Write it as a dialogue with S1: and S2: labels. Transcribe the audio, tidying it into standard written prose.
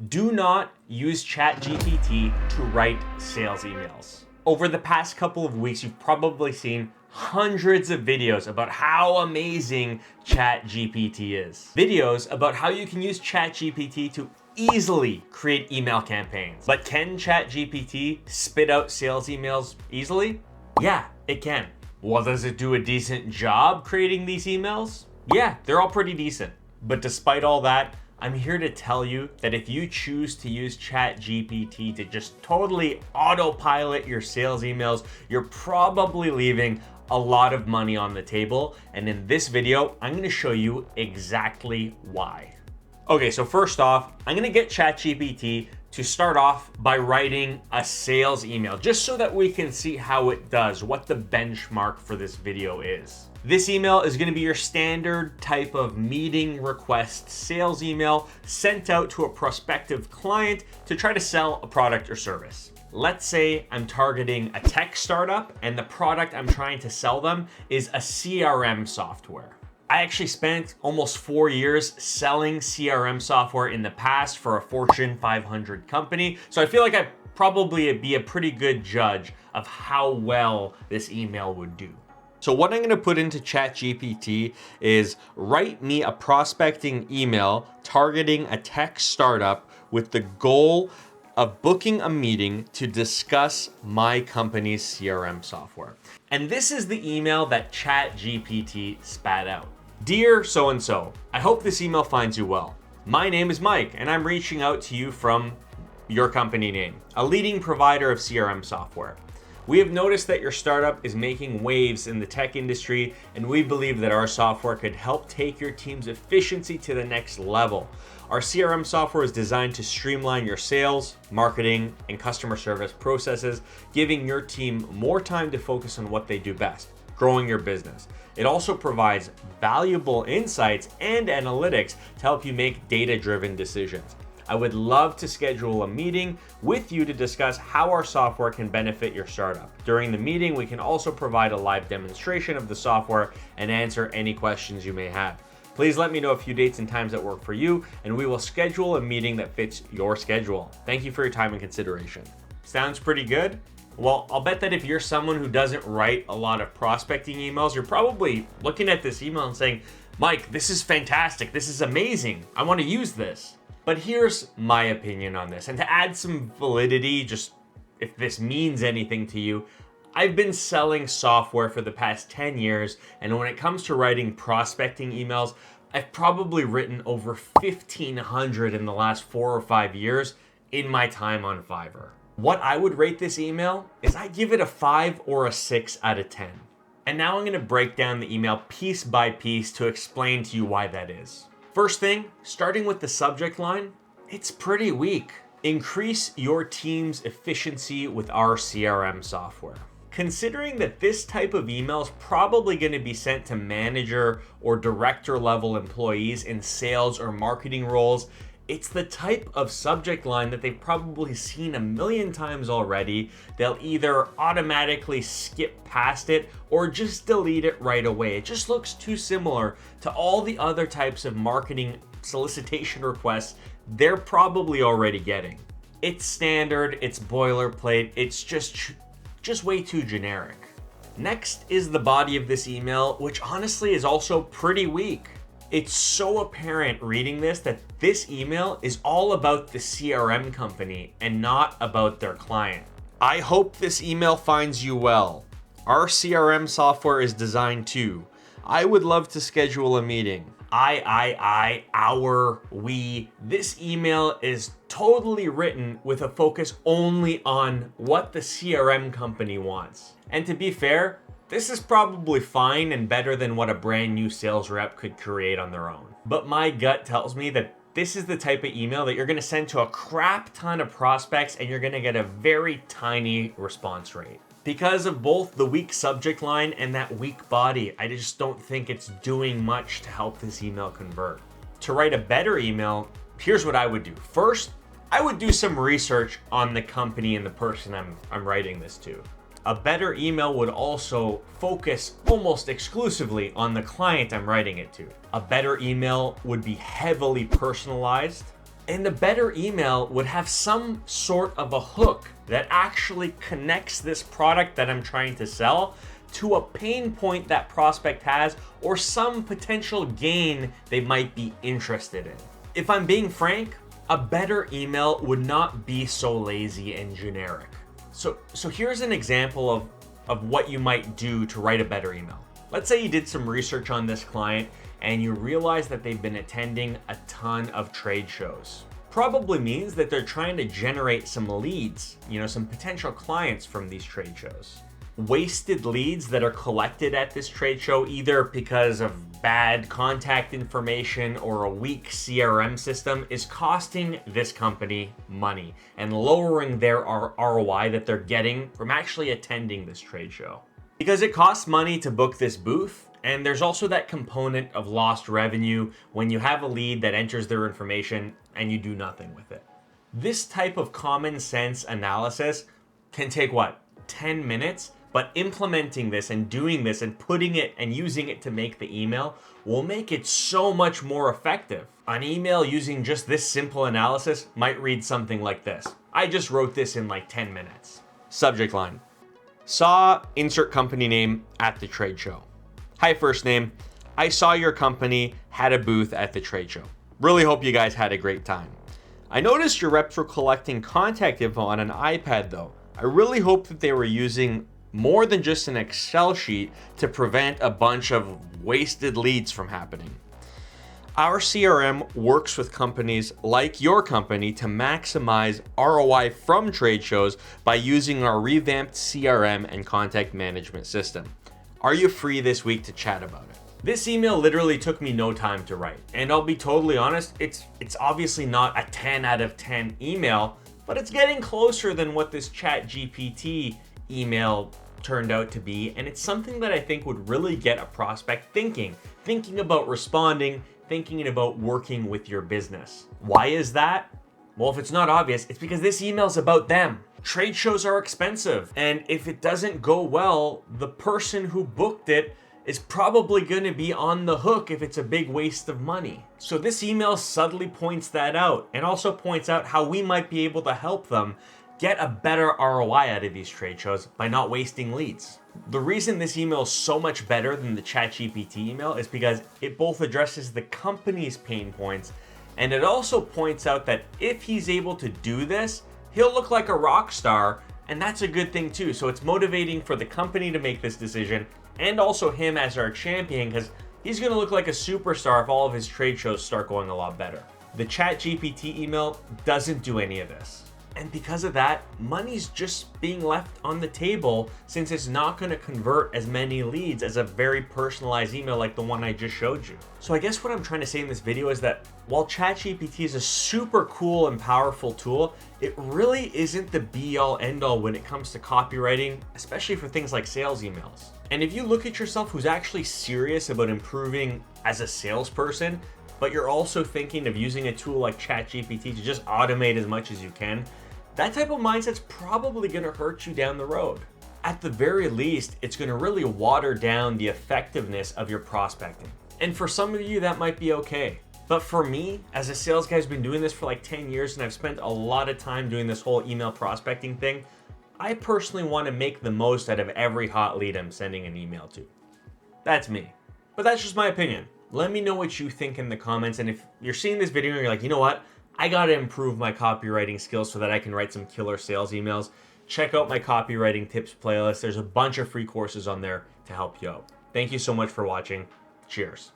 S1: Do not use ChatGPT to write sales emails. Over the past couple of weeks, you've probably seen hundreds of videos about how amazing ChatGPT is. Videos about how you can use ChatGPT to easily create email campaigns. But can ChatGPT spit out sales emails easily? Yeah, it can. Well, does it do a decent job creating these emails? Yeah, they're all pretty decent. But despite all that, I'm here to tell you that if you choose to use ChatGPT to just totally autopilot your sales emails, you're probably leaving a lot of money on the table. And in this video, I'm gonna show you exactly why. Okay, so first off, I'm gonna get ChatGPT to start off by writing a sales email, just so that we can see how it does, what the benchmark for this video is. This email is gonna be your standard type of meeting request sales email sent out to a prospective client to try to sell a product or service. Let's say I'm targeting a tech startup and the product I'm trying to sell them is a CRM software. I actually spent almost 4 years selling CRM software in the past for a Fortune 500 company, so I feel like I'd probably be a pretty good judge of how well this email would do. So what I'm gonna put into ChatGPT is write me a prospecting email targeting a tech startup with the goal of booking a meeting to discuss my company's CRM software. And this is the email that ChatGPT spat out. Dear so-and-so, I hope this email finds you well. My name is Mike, and I'm reaching out to you from your company name, a leading provider of CRM software. We have noticed that your startup is making waves in the tech industry, and we believe that our software could help take your team's efficiency to the next level. Our CRM software is designed to streamline your sales, marketing, and customer service processes, giving your team more time to focus on what they do best, growing your business. It also provides valuable insights and analytics to help you make data-driven decisions. I would love to schedule a meeting with you to discuss how our software can benefit your startup. During the meeting, we can also provide a live demonstration of the software and answer any questions you may have. Please let me know a few dates and times that work for you, and we will schedule a meeting that fits your schedule. Thank you for your time and consideration. Sounds pretty good? Well, I'll bet that if you're someone who doesn't write a lot of prospecting emails, you're probably looking at this email and saying, Mike, this is fantastic. This is amazing. I want to use this. But here's my opinion on this. And to add some validity, just if this means anything to you, I've been selling software for the past 10 years. And when it comes to writing prospecting emails, I've probably written over 1,500 in the last 4 or 5 years in my time on Fiverr. What I would rate this email is I give it a 5 or a 6 out of 10. And now I'm gonna break down the email piece by piece to explain to you why that is. First thing, starting with the subject line, it's pretty weak. Increase your team's efficiency with our CRM software. Considering that this type of email is probably going to be sent to manager or director level employees in sales or marketing roles, it's the type of subject line that they've probably seen a million times already. They'll either automatically skip past it or just delete it right away. It just looks too similar to all the other types of marketing solicitation requests they're probably already getting. It's standard, it's boilerplate, it's just way too generic. Next is the body of this email, which honestly is also pretty weak. It's so apparent reading this that this email is all about the CRM company and not about their client. I hope this email finds you well. Our CRM software is designed to. I would love to schedule a meeting. Our, we. This email is totally written with a focus only on what the CRM company wants. And to be fair, this is probably fine and better than what a brand new sales rep could create on their own. But my gut tells me that this is the type of email that you're gonna send to a crap ton of prospects and you're gonna get a very tiny response rate. Because of both the weak subject line and that weak body, I just don't think it's doing much to help this email convert. To write a better email, here's what I would do. First, I would do some research on the company and the person I'm writing this to. A better email would also focus almost exclusively on the client I'm writing it to. A better email would be heavily personalized, And the better email would have some sort of a hook that actually connects this product that I'm trying to sell to a pain point that prospect has or some potential gain they might be interested in. If I'm being frank, a better email would not be so lazy and generic. So here's an example of what you might do to write a better email. Let's say you did some research on this client and you realize that they've been attending a ton of trade shows. Probably means that they're trying to generate some leads, some potential clients from these trade shows. Wasted leads that are collected at this trade show either because of bad contact information or a weak CRM system is costing this company money and lowering their ROI that they're getting from actually attending this trade show. Because it costs money to book this booth, and there's also that component of lost revenue when you have a lead that enters their information and you do nothing with it. This type of common sense analysis can take 10 minutes, but implementing this and doing this and putting it and using it to make the email will make it so much more effective. An email using just this simple analysis might read something like this. I just wrote this in 10 minutes. Subject line: saw insert company name at the trade show. Hi, first name. I saw your company had a booth at the trade show. Really hope you guys had a great time. I noticed your reps were collecting contact info on an iPad though. I really hope that they were using more than just an Excel sheet to prevent a bunch of wasted leads from happening. Our CRM works with companies like your company to maximize ROI from trade shows by using our revamped CRM and contact management system. Are you free this week to chat about it? This email literally took me no time to write. And I'll be totally honest, it's obviously not a 10 out of 10 email, but it's getting closer than what this ChatGPT email turned out to be. And it's something that I think would really get a prospect thinking about responding, thinking about working with your business. Why is that? Well, if it's not obvious, it's because this email's about them. Trade shows are expensive, and if it doesn't go well, the person who booked it is probably going to be on the hook if it's a big waste of money. So this email subtly points that out and also points out how we might be able to help them get a better ROI out of these trade shows by not wasting leads. The reason this email is so much better than the ChatGPT email is because it both addresses the company's pain points, and it also points out that if he's able to do this, he'll look like a rock star, and that's a good thing too. So it's motivating for the company to make this decision and also him as our champion, because he's going to look like a superstar if all of his trade shows start going a lot better. The ChatGPT email doesn't do any of this. And because of that, money's just being left on the table since it's not going to convert as many leads as a very personalized email like the one I just showed you. So I guess what I'm trying to say in this video is that while ChatGPT is a super cool and powerful tool, it really isn't the be-all end-all when it comes to copywriting, especially for things like sales emails. And if you look at yourself who's actually serious about improving as a salesperson, but you're also thinking of using a tool like ChatGPT to just automate as much as you can, that type of mindset's probably going to hurt you down the road. At the very least, it's going to really water down the effectiveness of your prospecting. And for some of you, that might be okay. But for me, as a sales guy who's been doing this for 10 years and I've spent a lot of time doing this whole email prospecting thing, I personally want to make the most out of every hot lead I'm sending an email to. That's me. But that's just my opinion. Let me know what you think in the comments. And if you're seeing this video and you're like, you know what? I got to improve my copywriting skills so that I can write some killer sales emails, check out my copywriting tips playlist. There's a bunch of free courses on there to help you out. Thank you so much for watching. Cheers.